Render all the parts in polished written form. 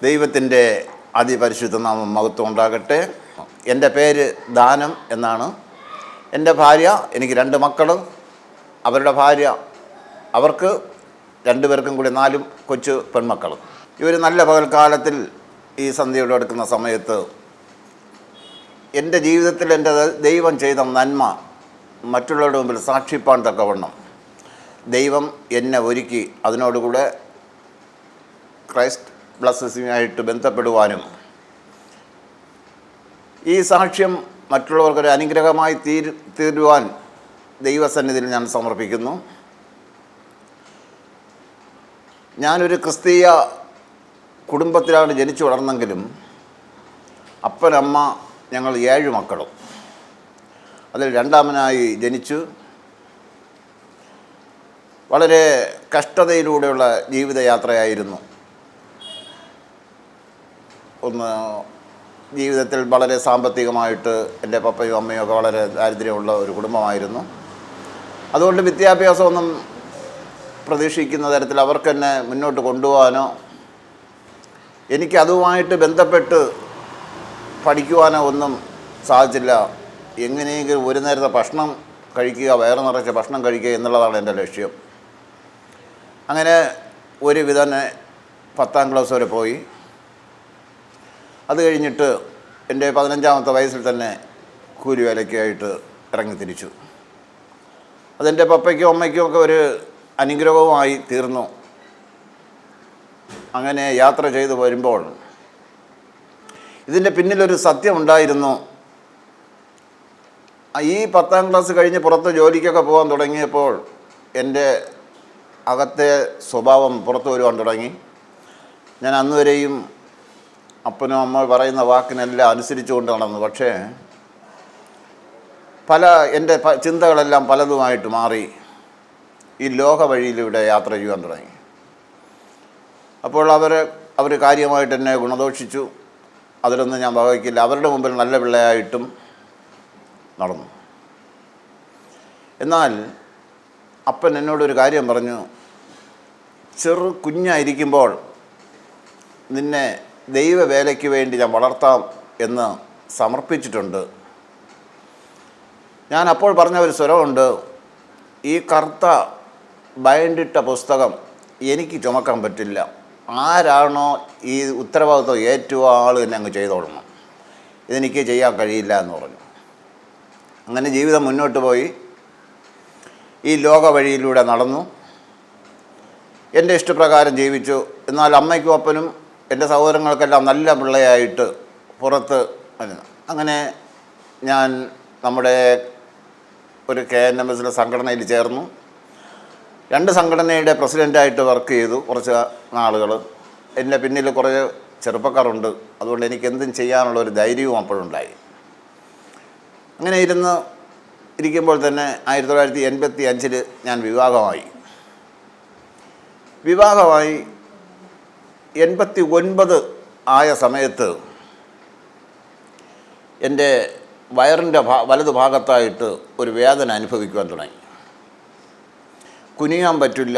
ദൈവത്തിൻ്റെ അതിപരിശുദ്ധ നാമം മഹത്വം ഉണ്ടാകട്ടെ. എൻ്റെ പേര് ദാനം എന്നാണ്. എൻ്റെ ഭാര്യ, എനിക്ക് 2 മക്കൾ, അവരുടെ ഭാര്യ, അവർക്ക് 2 പേർക്കും കൂടി 4 കൊച്ചു പെൺമക്കൾ. ഇവർ നല്ല പകൽക്കാലത്തിൽ ഈ സന്ധ്യയോട് അടുക്കുന്ന സമയത്ത് എൻ്റെ ജീവിതത്തിൽ എൻ്റെ ദൈവം ചെയ്ത നന്മ മറ്റുള്ളവരുടെ മുമ്പിൽ സാക്ഷിപ്പാൻ തക്കവണ്ണം ദൈവം എന്നെ ഒരുക്കി അതിനോടുകൂടെ ക്രൈസ്റ്റ് ബ്ലസ്സസുമായിട്ട് ബന്ധപ്പെടുവാനും ഈ സാക്ഷ്യം മറ്റുള്ളവർക്കൊരു അനുഗ്രഹമായി തീരുവാൻ ദൈവസന്നിധിയിൽ ഞാൻ സമർപ്പിക്കുന്നു. ഞാനൊരു ക്രിസ്തീയ കുടുംബത്തിലാണ് ജനിച്ചു വളർന്നെങ്കിലും അപ്പനമ്മ ഞങ്ങൾ 7 മക്കളും. അതിൽ രണ്ടാമനായി ജനിച്ചു. വളരെ കഷ്ടതയിലൂടെയുള്ള ജീവിതയാത്രയായിരുന്നു. ഒന്ന് ജീവിതത്തിൽ വളരെ സാമ്പത്തികമായിട്ട് എൻ്റെ പപ്പയും അമ്മയും ഒക്കെ വളരെ ദാരിദ്ര്യമുള്ള ഒരു കുടുംബമായിരുന്നു. അതുകൊണ്ട് വിദ്യാഭ്യാസമൊന്നും പ്രതീക്ഷിക്കുന്ന തരത്തിൽ അവർക്ക് തന്നെ മുന്നോട്ട് കൊണ്ടുപോകാനോ എനിക്ക് അതുമായിട്ട് ബന്ധപ്പെട്ട് പഠിക്കുവാനോ ഒന്നും സാധിച്ചില്ല. എങ്ങനെയെങ്കിലും ഒരു നേരത്തെ ഭക്ഷണം കഴിക്കുക, വയറ് നിറച്ച ഭക്ഷണം കഴിക്കുക എന്നുള്ളതാണ് എൻ്റെ ലക്ഷ്യം. അങ്ങനെ ഒരുവിധം 10ാം ക്ലാസ് വരെ പോയി. അത് കഴിഞ്ഞിട്ട് എൻ്റെ 15ാമത്തെ വയസ്സിൽ തന്നെ കൂലി വേലയ്ക്കായിട്ട് ഇറങ്ങിത്തിരിച്ചു. അതെൻ്റെ പപ്പയ്ക്കും അമ്മയ്ക്കും ഒക്കെ ഒരു അനുഗ്രഹവുമായി തീർന്നു. അങ്ങനെ യാത്ര ചെയ്തു വരുമ്പോൾ ഇതിൻ്റെ പിന്നിലൊരു സത്യമുണ്ടായിരുന്നു. ഈ 10ാം ക്ലാസ് കഴിഞ്ഞ് പുറത്ത് ജോലിക്കൊക്കെ പോകാൻ തുടങ്ങിയപ്പോൾ എൻ്റെ അകത്തെ സ്വഭാവം പുറത്തു വരുവാൻ തുടങ്ങി. ഞാൻ അന്നുവരെയും അപ്പനും അമ്മ പറയുന്ന വാക്കിനെല്ലാം അനുസരിച്ചുകൊണ്ട് നടന്നു. പക്ഷേ എൻ്റെ ചിന്തകളെല്ലാം പലതുമായിട്ട് മാറി ഈ ലോക വഴിയിലൂടെ യാത്ര ചെയ്യാൻ തുടങ്ങി. അപ്പോൾ അവർ കാര്യമായിട്ട് എന്നെ ഗുണദോഷിച്ചു. അതിലൊന്നും ഞാൻ വകവയ്ക്കില്ല. അവരുടെ മുമ്പിൽ നല്ല പിള്ളയായിട്ടും നടന്നു. എന്നാൽ അപ്പൻ എന്നോടൊരു കാര്യം പറഞ്ഞു, കുഞ്ഞായിരിക്കുമ്പോൾ നിന്നെ ദൈവവേലയ്ക്ക് വേണ്ടി ഞാൻ വളർത്താം എന്ന് സമർപ്പിച്ചിട്ടുണ്ട്. ഞാൻ അപ്പോൾ പറഞ്ഞ ഒരു സ്വരമുണ്ട്, ഈ കറുത്ത ബൈൻഡിട്ട പുസ്തകം എനിക്ക് ചുമക്കാൻ പറ്റില്ല. ആരാണോ ഈ ഉത്തരവാദിത്വം ഏറ്റുവ ആൾ തന്നെ അങ്ങ് ചെയ്തോളണം, ഇതെനിക്ക് ചെയ്യാൻ കഴിയില്ല എന്ന് പറഞ്ഞു. അങ്ങനെ ജീവിതം മുന്നോട്ട് പോയി. ഈ ലോക വഴിയിലൂടെ നടന്നു. എൻ്റെ ഇഷ്ടപ്രകാരം ജീവിച്ചു. എന്നാൽ അമ്മയ്ക്കും അപ്പനും എൻ്റെ സഹോദരങ്ങൾക്കെല്ലാം നല്ല പിള്ളയായിട്ട് പുറത്ത്. അങ്ങനെ ഞാൻ നമ്മുടെ ഒരു KNMS സംഘടനയിൽ ചേർന്നു. 2 സംഘടനയുടെ പ്രസിഡൻ്റായിട്ട് വർക്ക് ചെയ്തു കുറച്ച് നാളുകൾ. എൻ്റെ പിന്നിൽ കുറേ ചെറുപ്പക്കാരുണ്ട്. അതുകൊണ്ട് എനിക്ക് എന്തും ചെയ്യാനുള്ള ഒരു ധൈര്യവും അപ്പോഴുണ്ടായി. അങ്ങനെ ഇരിക്കുമ്പോൾ തന്നെ 1985 ഞാൻ വിവാഹമായി. 89 ആയ സമയത്ത് എൻ്റെ വയറിൻ്റെ വലതു ഭാഗത്തായിട്ട് ഒരു വേദന അനുഭവിക്കുവാൻ തുടങ്ങി. കുനിയാൻ പറ്റില്ല.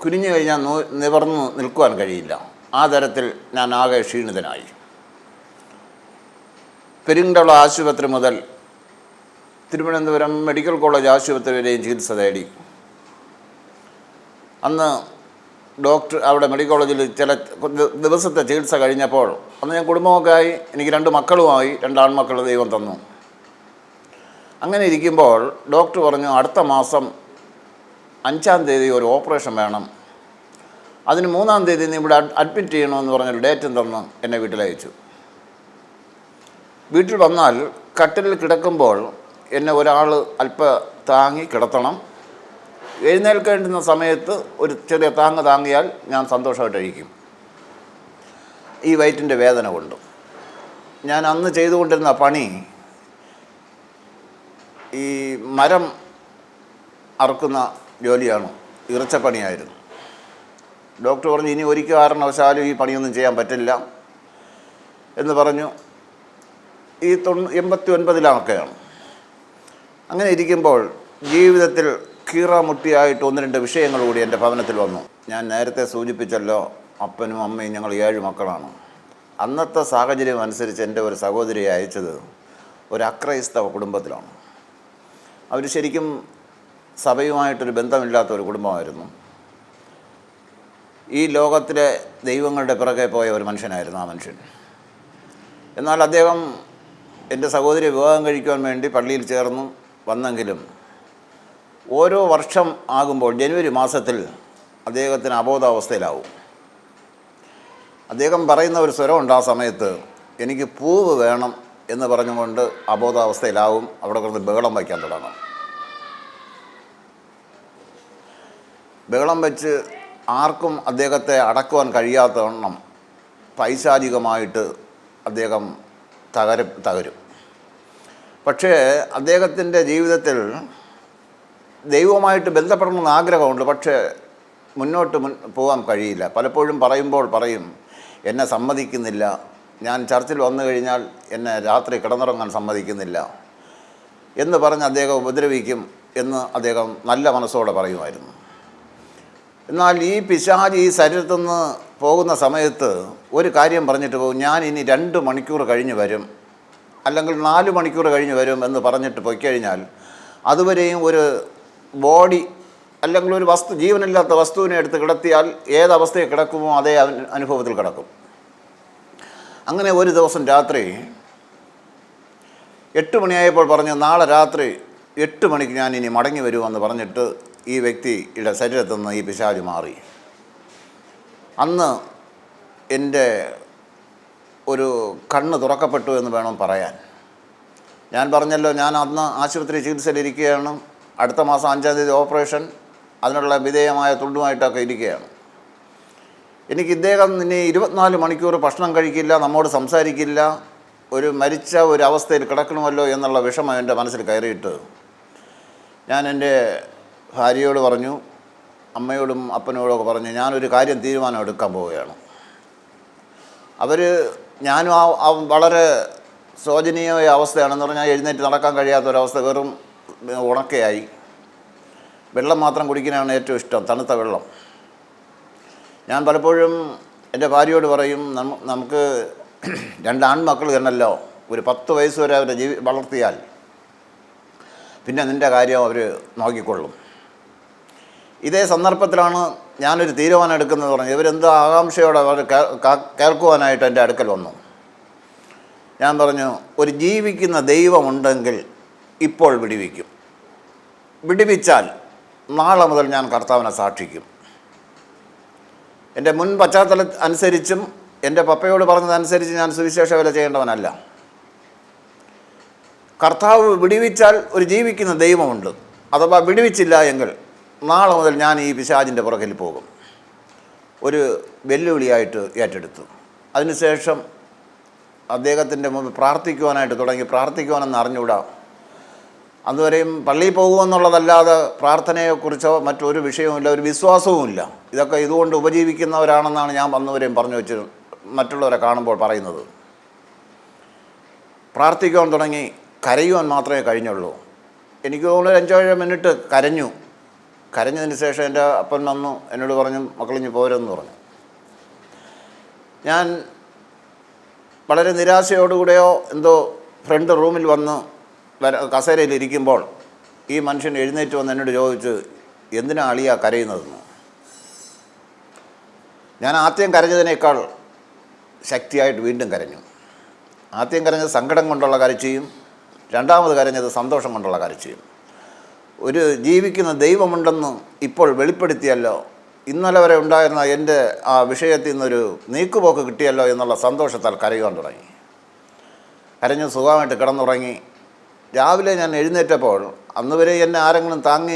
കുനിഞ്ഞു കഴിഞ്ഞാൽ നിവർന്ന് നിൽക്കുവാൻ കഴിയില്ല. ആ തരത്തിൽ ഞാൻ ആകെ ക്ഷീണിതനായി. പെരിന്തള ആശുപത്രി മുതൽ തിരുവനന്തപുരം മെഡിക്കൽ കോളേജ് ആശുപത്രി വരെയും ചികിത്സ തേടി. അന്ന് ഡോക്ടർ അവിടെ മെഡിക്കൽ കോളേജിൽ ചില ദിവസത്തെ ചികിത്സ കഴിഞ്ഞപ്പോൾ അന്ന് ഞാൻ കുടുംബമൊക്കെ ആയി. എനിക്ക് 2 മക്കളുമായി. 2 ആൺമക്കൾ ദൈവം തന്നു. അങ്ങനെ ഇരിക്കുമ്പോൾ ഡോക്ടർ പറഞ്ഞു, അടുത്ത മാസം 5-ാം തീയതി ഒരു ഓപ്പറേഷൻ വേണം, അതിന് 3-ാം തീയതി നീ ഇവിടെ അഡ്മിറ്റ് ചെയ്യണമെന്ന് പറഞ്ഞൊരു ഡേറ്റും തന്ന് എന്നെ വീട്ടിലയച്ചു. വീട്ടിൽ വന്നാൽ കട്ടിലിൽ കിടക്കുമ്പോൾ എന്നെ ഒരാൾ താങ്ങി കിടത്തണം. എഴുന്നേൽക്കേണ്ടുന്ന സമയത്ത് ഒരു ചെറിയ താങ്ങിയാൽ ഞാൻ സന്തോഷമായിട്ടിരിക്കും. ഈ വയറ്റിൻ്റെ വേദന കൊണ്ട് ഞാൻ അന്ന് ചെയ്തുകൊണ്ടിരുന്ന പണി ഈ മരം അറുക്കുന്ന ജോലിയാണ്. ഇറച്ചപ്പണിയായിരുന്നു. ഡോക്ടർ പറഞ്ഞു, ഇനി ഒരിക്കൽ കാരണവശാലും ഈ പണിയൊന്നും ചെയ്യാൻ പറ്റില്ല എന്ന് പറഞ്ഞു. ഈ 89-ലാമൊക്കെയാണ്. അങ്ങനെ ഇരിക്കുമ്പോൾ ജീവിതത്തിൽ കീറാമുട്ടിയായിട്ട് 1-2 വിഷയങ്ങൾ കൂടി എൻ്റെ ഭവനത്തിൽ വന്നു. ഞാൻ നേരത്തെ സൂചിപ്പിച്ചല്ലോ, അപ്പനും അമ്മയും ഞങ്ങൾ 7 മക്കളാണ്. അന്നത്തെ സാഹചര്യം അനുസരിച്ച് എൻ്റെ ഒരു സഹോദരിയെ അയച്ചത് ഒരു അക്രൈസ്തവ കുടുംബത്തിലാണ്. അവർ ശരിക്കും സഭയുമായിട്ടൊരു ബന്ധമില്ലാത്ത ഒരു കുടുംബമായിരുന്നു. ഈ ലോകത്തിലെ ദൈവങ്ങളുടെ പിറകെ പോയ ഒരു മനുഷ്യനായിരുന്നു ആ മനുഷ്യൻ. എന്നാൽ അദ്ദേഹം എൻ്റെ സഹോദരിയെ വിവാഹം കഴിക്കുവാൻ വേണ്ടി പള്ളിയിൽ ചേർന്നു വന്നെങ്കിലും ഓരോ വർഷം ആകുമ്പോൾ ജനുവരി മാസത്തിൽ അദ്ദേഹത്തിന് അബോധാവസ്ഥയിലാവും. അദ്ദേഹം പറയുന്ന ഒരു സ്വരമുണ്ട് ആ സമയത്ത്, എനിക്ക് പൂവ് വേണം എന്ന് പറഞ്ഞുകൊണ്ട് അബോധാവസ്ഥയിലാവും. അവിടെ കിടന്ന് ബഹളം വയ്ക്കാൻ തുടങ്ങും. ബഹളം വെച്ച് ആർക്കും അദ്ദേഹത്തെ അടക്കുവാൻ കഴിയാത്തവണ്ണം പൈശാചികമായിട്ട് അദ്ദേഹം തകരും. പക്ഷേ അദ്ദേഹത്തിൻ്റെ ജീവിതത്തിൽ ദൈവവുമായിട്ട് ബന്ധപ്പെടണമെന്ന് ആഗ്രഹമുണ്ട്. പക്ഷേ മുന്നോട്ട് പോകാൻ കഴിയില്ല. പലപ്പോഴും പറയും, എന്നെ സമ്മതിക്കുന്നില്ല, ഞാൻ ചർച്ചിൽ വന്നു കഴിഞ്ഞാൽ എന്നെ രാത്രി കിടന്നുറങ്ങാൻ സമ്മതിക്കുന്നില്ല എന്ന് പറഞ്ഞ് അദ്ദേഹം ഉപദ്രവിക്കും എന്ന് അദ്ദേഹം നല്ല മനസ്സോടെ പറയുമായിരുന്നു. എന്നാൽ ഈ പിശാച് ഈ ശരീരത്തു നിന്ന് പോകുന്ന സമയത്ത് ഒരു കാര്യം പറഞ്ഞിട്ട് പോകും, ഞാൻ ഇനി 2 മണിക്കൂർ കഴിഞ്ഞ് വരും, അല്ലെങ്കിൽ 4 മണിക്കൂർ കഴിഞ്ഞ് വരും എന്ന് പറഞ്ഞിട്ട് പോയിക്കഴിഞ്ഞാൽ അതുവരെയും ഒരു ബോഡി അല്ലെങ്കിൽ ഒരു വസ്തു, ജീവനില്ലാത്ത വസ്തുവിനെ എടുത്ത് കിടത്തിയാൽ ഏതവസ്ഥയിൽ കിടക്കുമോ അതേ അനുഭവത്തിൽ കിടക്കും. അങ്ങനെ ഒരു ദിവസം രാത്രി 8 മണിയായപ്പോൾ പറഞ്ഞു, നാളെ രാത്രി 8 മണിക്ക് ഞാൻ ഇനി മടങ്ങി വരുമെന്ന് പറഞ്ഞിട്ട് ഈ വ്യക്തിയുടെ ശരീരത്തിൽ നിന്ന് ഈ പിശാച് മാറി. അന്ന് എൻ്റെ ഒരു കണ്ണ് തുറക്കപ്പെട്ടു എന്ന് വേണം പറയാൻ. ഞാൻ പറഞ്ഞല്ലോ, ഞാൻ അന്ന് ആശുപത്രി ചികിത്സയിലിരിക്കുകയാണ്. അടുത്ത മാസം 5-ാം തീയതി ഓപ്പറേഷൻ, അതിനുള്ള വിധേയമായ തുണ്ടുമായിട്ടൊക്കെ ഇരിക്കുകയാണ്. എനിക്ക് ഇദ്ദേഹം ഇനി 24 മണിക്കൂർ ഭക്ഷണം കഴിക്കില്ല, നമ്മോട് സംസാരിക്കില്ല, ഒരു മരിച്ച ഒരു അവസ്ഥയിൽ കിടക്കണമല്ലോ എന്നുള്ള വിഷമം എൻ്റെ മനസ്സിൽ കയറിയിട്ട് ഞാൻ എൻ്റെ ഭാര്യയോട് പറഞ്ഞു, അമ്മയോടും അപ്പനോടൊക്കെ പറഞ്ഞു, ഞാനൊരു കാര്യം തീരുമാനം എടുക്കാൻ പോവുകയാണ്. ഞാനും വളരെ ശോചനീയമായ അവസ്ഥയാണെന്ന് പറഞ്ഞാൽ എഴുന്നേറ്റ് നടക്കാൻ കഴിയാത്തൊരവസ്ഥ, വെറും ഉണക്കയായി. വെള്ളം മാത്രം കുടിക്കാനാണ് ഏറ്റവും ഇഷ്ടം, തണുത്ത വെള്ളം. ഞാൻ പലപ്പോഴും എൻ്റെ ഭാര്യയോട് പറയും, നമുക്ക് 2 ആൺമക്കൾ തന്നല്ലോ, ഒരു 10 വയസ്സ് വരെ അവരെ വളർത്തിയാൽ പിന്നെ നിൻ്റെ കാര്യം അവർ നോക്കിക്കൊള്ളും. ഇതേ സന്ദർഭത്തിലാണ് ഞാനൊരു തീരുമാനം എടുക്കുന്നത് പറഞ്ഞു. ഇവരെന്തോ ആകാംക്ഷയോടെ അവർ കേൾക്കുവാനായിട്ട് എൻ്റെ അടുക്കൽ വന്നു. ഞാൻ പറഞ്ഞു, ഒരു ജീവിക്കുന്ന ദൈവമുണ്ടെങ്കിൽ ഇപ്പോൾ വിടുവിക്കും, വിടുവിച്ചാൽ നാളെ മുതൽ ഞാൻ കർത്താവിനെ സാക്ഷിക്കും. എൻ്റെ മുൻ പശ്ചാത്തലം അനുസരിച്ചും എൻ്റെ പപ്പയോട് പറഞ്ഞതനുസരിച്ച് ഞാൻ സുവിശേഷ വേല ചെയ്യേണ്ടവനല്ല. കർത്താവ് വിടുവിച്ചാൽ ഒരു ജീവിക്കുന്ന ദൈവമുണ്ട്, അഥവാ വിടുവിച്ചില്ല എങ്കിൽ നാളെ മുതൽ ഞാൻ ഈ പിശാചിൻ്റെ പുറകിൽ പോകും. ഒരു വെല്ലുവിളിയായിട്ട് ഏറ്റെടുത്തു. അതിനുശേഷം അദ്ദേഹത്തിൻ്റെ മുമ്പ് പ്രാർത്ഥിക്കുവാനായിട്ട് തുടങ്ങി. പ്രാർത്ഥിക്കുവാനെന്ന് അറിഞ്ഞുകൂടാ. അതുവരെയും പള്ളിയിൽ പോകുമെന്നുള്ളതല്ലാതെ പ്രാർത്ഥനയെക്കുറിച്ചോ മറ്റൊരു വിഷയവുമില്ല, ഒരു വിശ്വാസവുമില്ല. ഇതൊക്കെ ഇതുകൊണ്ട് ഉപജീവിക്കുന്നവരാണെന്നാണ് ഞാൻ വന്നവരെയും പറഞ്ഞു വെച്ച് മറ്റുള്ളവരെ കാണുമ്പോൾ പറയുന്നത്. പ്രാർത്ഥിക്കുവാൻ തുടങ്ങി. കരയുവാൻ മാത്രമേ കഴിഞ്ഞുള്ളൂ. എനിക്ക് തോന്നുന്നു 5-7 മിനിറ്റ് കരഞ്ഞു. കരഞ്ഞതിന് ശേഷം എൻ്റെ അപ്പൻ വന്നു എന്നോട് പറഞ്ഞു, മക്കളിഞ്ഞ് പോരെന്ന് പറഞ്ഞു. ഞാൻ വളരെ നിരാശയോടുകൂടെയോ എന്തോ ഫ്രണ്ട് റൂമിൽ വന്ന് കസേരയിലിരിക്കുമ്പോൾ ഈ മനുഷ്യൻ എഴുന്നേറ്റ് വന്ന് എന്നോട് ചോദിച്ചു, എന്തിനാ അളിയാ കരയുന്നതെന്ന്. ഞാൻ ആദ്യം കരഞ്ഞതിനേക്കാൾ ശക്തിയായിട്ട് വീണ്ടും കരഞ്ഞു. ആദ്യം കരഞ്ഞത് സങ്കടം കൊണ്ടുള്ള കരച്ചിയും രണ്ടാമത് കരഞ്ഞത് സന്തോഷം കൊണ്ടുള്ള കരച്ചിയും. ഒരു ജീവിക്കുന്ന ദൈവമുണ്ടെന്ന് ഇപ്പോൾ വെളിപ്പെടുത്തിയല്ലോ, ഇന്നലെ വരെ ഉണ്ടായിരുന്ന എൻ്റെ ആ വിഷയത്തിൽ നിന്നൊരു നീക്കുപോക്ക് കിട്ടിയല്ലോ എന്നുള്ള സന്തോഷത്താൽ കരയുവാൻ തുടങ്ങി. കരഞ്ഞ് സുഖമായിട്ട് കിടന്നുറങ്ങി. രാവിലെ ഞാൻ എഴുന്നേറ്റപ്പോൾ അന്ന് വരെ എന്നെ ആരെങ്കിലും താങ്ങി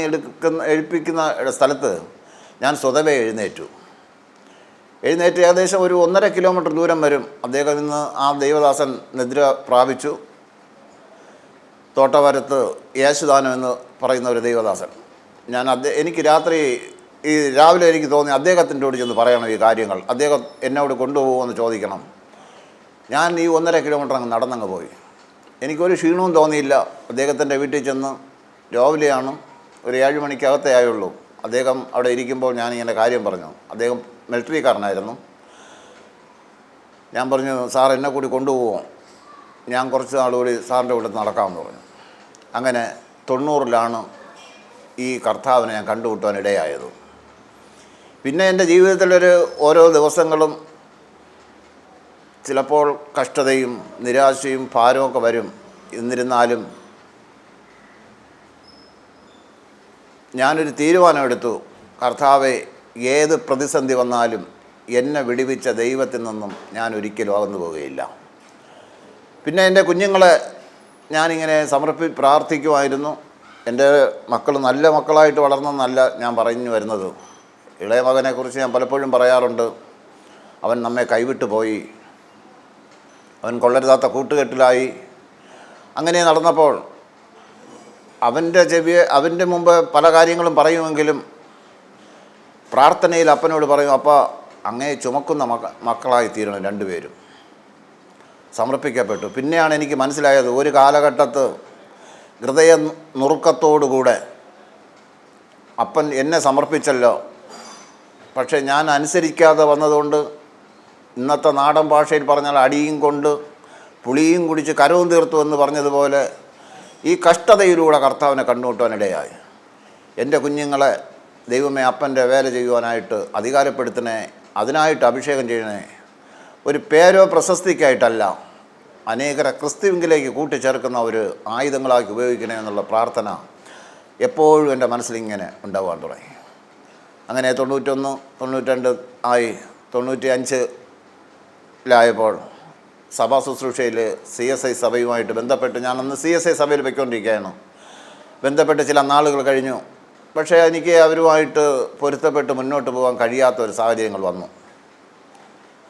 എഴുപ്പിക്കുന്ന സ്ഥലത്ത് ഞാൻ സ്വതവേ എഴുന്നേറ്റു. ഏകദേശം ഒരു 1.5 കിലോമീറ്റർ ദൂരം വരും. അദ്ദേഹം ഇന്ന് ആ ദൈവദാസൻ നിദ്ര പ്രാപിച്ചു. തോട്ടവരത്ത് യേശുദാനം എന്ന് പറയുന്ന ഒരു ദൈവദാസൻ. എനിക്ക് രാവിലെ എനിക്ക് തോന്നി അദ്ദേഹത്തിൻ്റെ കൂടെ ചെന്ന് പറയണം ഈ കാര്യങ്ങൾ. അദ്ദേഹം എന്നോട് കൊണ്ടുപോകുമെന്ന് ചോദിക്കണം. ഞാൻ ഈ 1.5 കിലോമീറ്റർ അങ്ങ് നടന്നങ്ങ് പോയി. എനിക്കൊരു ക്ഷീണവും തോന്നിയില്ല. അദ്ദേഹത്തിൻ്റെ വീട്ടിൽ ചെന്ന് രാവിലെയാണ്, ഒരു 7 മണിക്കകത്തേ ആയുള്ളൂ. അദ്ദേഹം അവിടെ ഇരിക്കുമ്പോൾ ഞാനിങ്ങനെ കാര്യം പറഞ്ഞു. അദ്ദേഹം മിലിറ്ററിക്കാരനായിരുന്നു. ഞാൻ പറഞ്ഞു, സാർ എന്നെ കൂടി കൊണ്ടുപോകുമോ? ഞാൻ കുറച്ച് നാൾ കൂടി സാറിൻ്റെ കൂടെ നടക്കാമെന്ന് പറഞ്ഞു. അങ്ങനെ 90-ലാണ് ഈ കർത്താവിനെ ഞാൻ കണ്ടുമുട്ടാൻ ഇടയായത്. പിന്നെ എൻ്റെ ജീവിതത്തിലൊരു ഓരോ ദിവസങ്ങളും ചിലപ്പോൾ കഷ്ടതയും നിരാശയും ഭാരമൊക്കെ വരും. എന്നിരുന്നാലും ഞാനൊരു തീരുമാനമെടുത്തു, കർത്താവെ, ഏത് പ്രതിസന്ധി വന്നാലും എന്നെ വിടുവിച്ച ദൈവത്തിൽ നിന്നും ഞാൻ ഒരിക്കലും അകന്നു പോവുകയില്ല. പിന്നെ എൻ്റെ കുഞ്ഞുങ്ങളെ ഞാനിങ്ങനെ പ്രാർത്ഥിക്കുമായിരുന്നു. എൻ്റെ മക്കൾ നല്ല മക്കളായിട്ട് വളർന്നെന്നല്ല ഞാൻ പറഞ്ഞു വരുന്നത്. ഇളയ മകനെക്കുറിച്ച് ഞാൻ പലപ്പോഴും പറയാറുണ്ട്, അവൻ നമ്മെ കൈവിട്ടു പോയി, അവൻ കൊള്ളരുതാത്ത കൂട്ടുകെട്ടിലായി. അങ്ങനെ നടന്നപ്പോൾ അവൻ്റെ മുമ്പ് പല കാര്യങ്ങളും പറയുമെങ്കിലും പ്രാർത്ഥനയിൽ അപ്പനോട് പറയും, അപ്പ അങ്ങേ ചുമക്കുന്ന മക്കളായി തീരണം രണ്ടുപേരും. സമർപ്പിക്കപ്പെട്ടു. പിന്നെയാണ് എനിക്ക് മനസ്സിലായത്, ഒരു കാലഘട്ടത്ത് ഹൃദയ നുറുക്കത്തോടുകൂടെ അപ്പൻ എന്നെ സമർപ്പിച്ചല്ലോ. പക്ഷേ ഞാൻ അനുസരിക്കാതെ വന്നതുകൊണ്ട് ഇന്നത്തെ നാടൻ ഭാഷയിൽ പറഞ്ഞാൽ അടിയും കൊണ്ട് പുളിയും കുടിച്ച് കരവും തീർത്തു എന്ന് പറഞ്ഞതുപോലെ ഈ കഷ്ടതയിലൂടെ കർത്താവിനെ കണ്ടുമുട്ടാനിടയായി. എൻ്റെ കുഞ്ഞുങ്ങളെ ദൈവമേ അപ്പൻ്റെ വേല ചെയ്യുവാനായിട്ട് അധികാരപ്പെടുത്തണേ, അതിനായിട്ട് അഭിഷേകം ചെയ്യണേ. ഒരു പേരോ പ്രശസ്തിക്കായിട്ടല്ല, അനേകരെ ക്രിസ്തുവിലേക്ക് കൂട്ടിച്ചേർക്കുന്ന ഒരു ആയുധങ്ങളാക്കി ഉപയോഗിക്കണേ എന്നുള്ള പ്രാർത്ഥന എപ്പോഴും എൻ്റെ മനസ്സിലിങ്ങനെ ഉണ്ടാകാൻ തുടങ്ങി. അങ്ങനെ 91, 92 ആയി. 95-ലായപ്പോൾ സഭാ ശുശ്രൂഷയിൽ CSI സഭയുമായിട്ട് ബന്ധപ്പെട്ട്, ഞാനന്ന് CSI സഭയിൽ പോയിക്കൊണ്ടിരിക്കുകയാണ്. ബന്ധപ്പെട്ട് ചില നാളുകൾ കഴിഞ്ഞു. പക്ഷേ എനിക്ക് അവരുമായിട്ട് പൊരുത്തപ്പെട്ട് മുന്നോട്ട് പോകാൻ കഴിയാത്ത ഒരു സാഹചര്യങ്ങൾ വന്നു.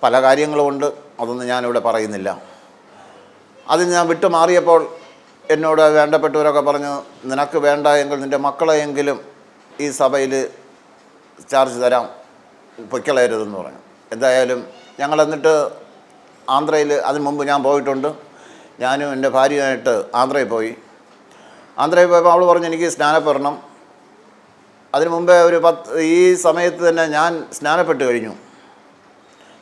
പല കാര്യങ്ങളുമുണ്ട്, അതൊന്നും ഞാനിവിടെ പറയുന്നില്ല. അതിന് ഞാൻ വിട്ടു മാറിയപ്പോൾ എന്നോട് വേണ്ടപ്പെട്ടവരൊക്കെ പറഞ്ഞു, നിനക്ക് വേണ്ട എങ്കിൽ നിൻ്റെ മക്കളെയെങ്കിലും ഈ സഭയിൽ ചാർജ് തരാം, പൊയ്ക്കളയരുതെന്ന് പറഞ്ഞു. എന്തായാലും ഞങ്ങൾ എന്നിട്ട് ആന്ധ്രയിൽ, അതിന് മുമ്പ് ഞാൻ പോയിട്ടുണ്ട്. ഞാനും എൻ്റെ ഭാര്യയായിട്ട് ആന്ധ്രയിൽ പോയി. ആന്ധ്രയിൽ പോയപ്പോൾ അവൾ പറഞ്ഞു, എനിക്ക് സ്നാനപ്പെടണം. അതിന് മുമ്പേ ഈ സമയത്ത് തന്നെ ഞാൻ സ്നാനപ്പെട്ട് കഴിഞ്ഞു.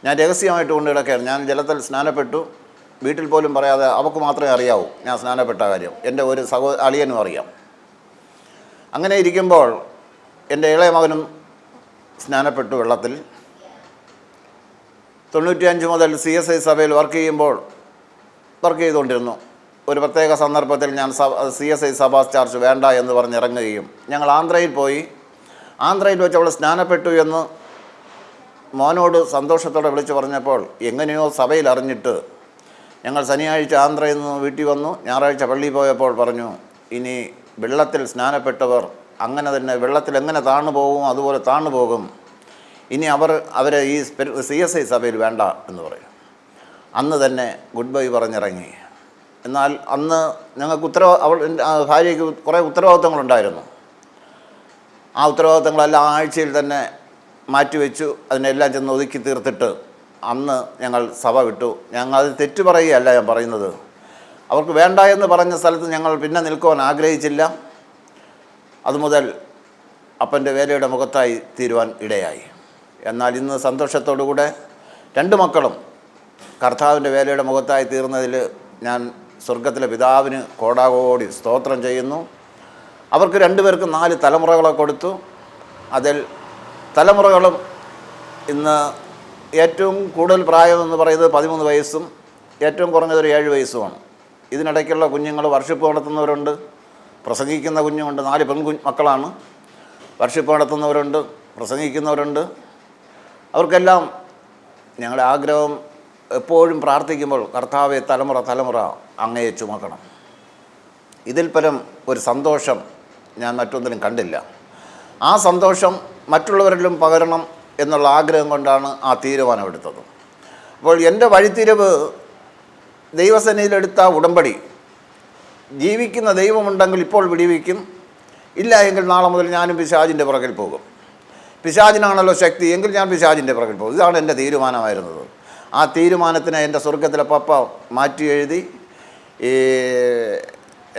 ഞാൻ രഹസ്യമായിട്ട് കൊണ്ട് കിടക്കുകയാണ്. ഞാൻ ജലത്തിൽ സ്നാനപ്പെട്ടു. വീട്ടിൽ പോലും പറയാതെ അവൾക്ക് മാത്രമേ അറിയാവൂ ഞാൻ സ്നാനപ്പെട്ട കാര്യം. എൻ്റെ ഒരു അളിയനും അറിയാം. അങ്ങനെ ഇരിക്കുമ്പോൾ എൻ്റെ ഇളയ മകനും സ്നാനപ്പെട്ടു വെള്ളത്തിൽ. 95 മുതൽ CSI സഭയിൽ വർക്ക് ചെയ്തുകൊണ്ടിരുന്നു. ഒരു പ്രത്യേക സന്ദർഭത്തിൽ ഞാൻ CSI സഭാ ചാർജ് വേണ്ട എന്ന് പറഞ്ഞിറങ്ങുകയും ഞങ്ങൾ ആന്ധ്രയിൽ പോയി. ആന്ധ്രയിൽ വെച്ച് അവൾ സ്നാനപ്പെട്ടു എന്ന് മോനോട് സന്തോഷത്തോടെ വിളിച്ചു പറഞ്ഞപ്പോൾ എങ്ങനെയോ സഭയിൽ അറിഞ്ഞിട്ട് ഞങ്ങൾ ശനിയാഴ്ച ആന്ധ്രയിൽ നിന്ന് വീട്ടിൽ വന്നു. ഞായറാഴ്ച പള്ളിയിൽ പോയപ്പോൾ പറഞ്ഞു, ഇനി വെള്ളത്തിൽ സ്നാനപ്പെട്ടവർ അങ്ങനെ തന്നെ വെള്ളത്തിൽ എങ്ങനെ താണു പോകും അതുപോലെ താണു പോകും. ഇനി അവരെ ഈ CSI സഭയിൽ വേണ്ട എന്ന് പറയും. അന്ന് തന്നെ ഗുഡ് ബൈ പറഞ്ഞിറങ്ങി. എന്നാൽ അന്ന് ഞങ്ങൾക്ക് ഭാര്യയ്ക്ക് കുറേ ഉത്തരവാദിത്തങ്ങളുണ്ടായിരുന്നു. ആ ഉത്തരവാദിത്തങ്ങളെല്ലാം ആഴ്ചയിൽ തന്നെ മാറ്റിവെച്ചു. അതിനെല്ലാം ചെന്ന് ഒതുക്കി തീർത്തിട്ട് അന്ന് ഞങ്ങൾ സഭ വിട്ടു. ഞങ്ങൾ അത് തെറ്റു പറയുകയല്ല ഞാൻ പറയുന്നത്. അവർക്ക് വേണ്ട എന്ന് പറഞ്ഞ സ്ഥലത്ത് ഞങ്ങൾ പിന്നെ നിൽക്കുവാൻ ആഗ്രഹിച്ചില്ല. അതുമുതൽ അപ്പൻ്റെ വേലയുടെ മുഖത്തായി തീരുവാൻ ഇടയായി. എന്നാൽ ഇന്ന് സന്തോഷത്തോടുകൂടെ 2 മക്കളും കർത്താവിൻ്റെ വേലയുടെ മുഖത്തായി തീർന്നതിൽ ഞാൻ സ്വർഗത്തിലെ പിതാവിന് കോടാകോടി സ്തോത്രം ചെയ്യുന്നു. അവർക്ക് 2 പേർക്കും 4 തലമുറകളെ കൊടുത്തു. അതിൽ തലമുറകളും ഇന്ന് ഏറ്റവും കൂടുതൽ പ്രായമെന്ന് പറയുന്നത് 13 വയസ്സും ഏറ്റവും കുറഞ്ഞതൊരു 7 വയസ്സുമാണ്. ഇതിനിടയ്ക്കുള്ള കുഞ്ഞുങ്ങൾ വർഷിപ്പ് നടത്തുന്നവരുണ്ട്, പ്രസംഗിക്കുന്ന കുഞ്ഞുമുണ്ട്. 4 മക്കളാണ്. വർഷിപ്പ് നടത്തുന്നവരുണ്ട്, പ്രസംഗിക്കുന്നവരുണ്ട്. അവർക്കെല്ലാം ഞങ്ങളുടെ ആഗ്രഹം എപ്പോഴും പ്രാർത്ഥിക്കുമ്പോൾ, കർത്താവെ തലമുറ അങ്ങയെ ചുമക്കണം. ഇതിൽ പരം ഒരു സന്തോഷം ഞാൻ മറ്റൊന്നിലും കണ്ടില്ല. ആ സന്തോഷം മറ്റുള്ളവരിലും പകരണം എന്നുള്ള ആഗ്രഹം കൊണ്ടാണ് ആ തീരുമാനമെടുത്തത്. അപ്പോൾ എൻ്റെ വഴിത്തിരിവ് ദൈവസന്നിധിയിലെടുത്ത ഉടമ്പടി, ജീവിക്കുന്ന ദൈവമുണ്ടെങ്കിൽ ഇപ്പോൾ വിടിവിക്കും, ഇല്ല എങ്കിൽ നാളെ മുതൽ ഞാനും പിശാചിൻ്റെ പുറകിൽ പോകും. പിശാചിനാണല്ലോ ശക്തി, എങ്കിൽ ഞാൻ പിശാചിൻ്റെ പുറകിൽ പോകും. ഇതാണ് എൻ്റെ തീരുമാനമായിരുന്നത്. ആ തീരുമാനത്തിന് എൻ്റെ സ്വർഗത്തിലെ പപ്പ മാറ്റി എഴുതി.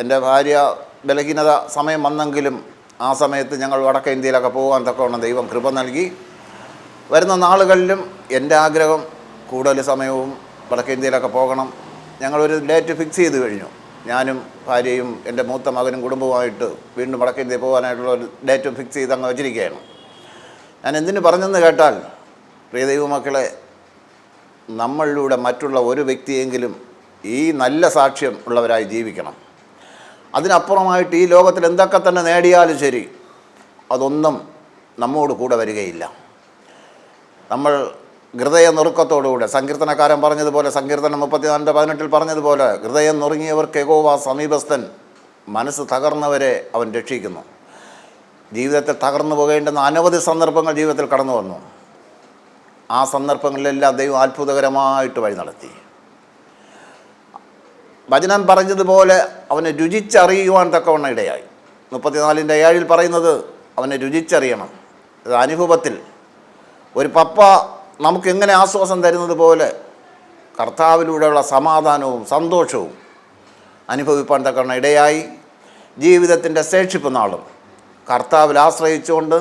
എൻ്റെ ഭാര്യ ബലഹീനത സമയം വന്നെങ്കിലും ആ സമയത്ത് ഞങ്ങൾ വടക്കേ ഇന്ത്യയിലൊക്കെ പോകാൻ തക്കവണ്ണം ദൈവം കൃപ നൽകി. വരുന്ന നാളുകളിലും എൻ്റെ ആഗ്രഹം കൂടുതൽ സമയവും വടക്കേ ഇന്ത്യയിലൊക്കെ പോകണം. ഞങ്ങളൊരു ഡേറ്റ് ഫിക്സ് ചെയ്ത് കഴിഞ്ഞു. ഞാനും ഭാര്യയും എൻ്റെ മൂത്ത മകനും കുടുംബവുമായിട്ട് വീണ്ടും വടക്കേ ഇന്ത്യയിൽ പോകാനായിട്ടുള്ള ഒരു ഡേറ്റ് ഫിക്സ് ചെയ്ത് അങ്ങ് വച്ചിരിക്കുകയാണ്. ഞാൻ എന്തിനു പറഞ്ഞെന്ന് കേട്ടാൽ, പ്രിയ ദൈവമക്കളെ, നമ്മളിലൂടെ മറ്റുള്ള ഒരു വ്യക്തിയെങ്കിലും ഈ നല്ല സാക്ഷ്യം ഉള്ളവരായി ജീവിക്കണം. അതിനപ്പുറമായിട്ട് ഈ ലോകത്തിൽ എന്തൊക്കെ തന്നെ നേടിയാലും ശരി, അതൊന്നും നമ്മോട് കൂടെ വരികയില്ല. നമ്മൾ ഹൃദയ നുറുക്കത്തോടുകൂടെ, സങ്കീർത്തനക്കാരൻ പറഞ്ഞതുപോലെ, സങ്കീർത്തനം 34:18 പറഞ്ഞതുപോലെ, ഹൃദയം നുറുങ്ങിയവർക്ക് യഹോവ സമീപസ്ഥൻ, മനസ്സ് തകർന്നവരെ അവൻ രക്ഷിക്കുന്നു. ജീവിതത്തിൽ തകർന്നു പോകേണ്ടുന്ന അനവധി സന്ദർഭങ്ങൾ ജീവിതത്തിൽ കടന്നു വന്നു. ആ സന്ദർഭങ്ങളിലെല്ലാം ദൈവം അത്ഭുതകരമായിട്ട് വഴി നടത്തി. വചനം പറഞ്ഞതുപോലെ അവനെ രുചിച്ചറിയുവാൻ തക്കവണ്ണം ഇടയായി. 34:7 പറയുന്നത് അവനെ രുചിച്ചറിയണം. ഇത് അനുഭവത്തിൽ ഒരു പപ്പ നമുക്കെങ്ങനെ ആശ്വാസം തരുന്നത് പോലെ കർത്താവിലൂടെയുള്ള സമാധാനവും സന്തോഷവും അനുഭവിപ്പാൻ തക്കവണ്ണം ഇടയായി. ജീവിതത്തിൻ്റെ ശേഷിപ്പ് നാളും കർത്താവിൽ ആശ്രയിച്ചുകൊണ്ട്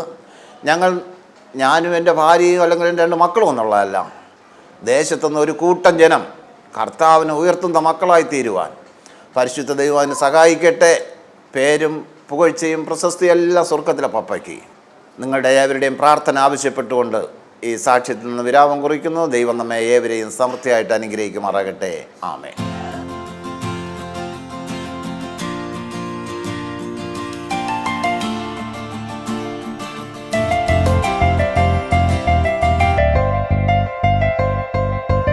ഞാനും എൻ്റെ ഭാര്യയും അല്ലെങ്കിൽ എൻ്റെ 2 മക്കളും എന്നുള്ളതല്ല, ദേശത്തുനിന്ന് ഒരു കൂട്ടം ജനം കർത്താവിനെ ഉയർത്തുന്ന മക്കളായി തീരുവാൻ പരിശുദ്ധ ദൈവം അതിനെ സഹായിക്കട്ടെ. പേരും പുകഴ്ചയും പ്രശസ്തിയും എല്ലാം സ്വർഗത്തിലെ പപ്പയ്ക്ക്. നിങ്ങളുടെ ഏവരുടെയും പ്രാർത്ഥന ആവശ്യപ്പെട്ടുകൊണ്ട് ഈ സാക്ഷ്യത്തിൽ നിന്ന് വിരാമം കുറിക്കുന്നു. ദൈവം നമ്മെ ഏവരെയും സമൃദ്ധിയായിട്ട് അനുഗ്രഹിക്കുമാറാകട്ടെ. ആമേൻ.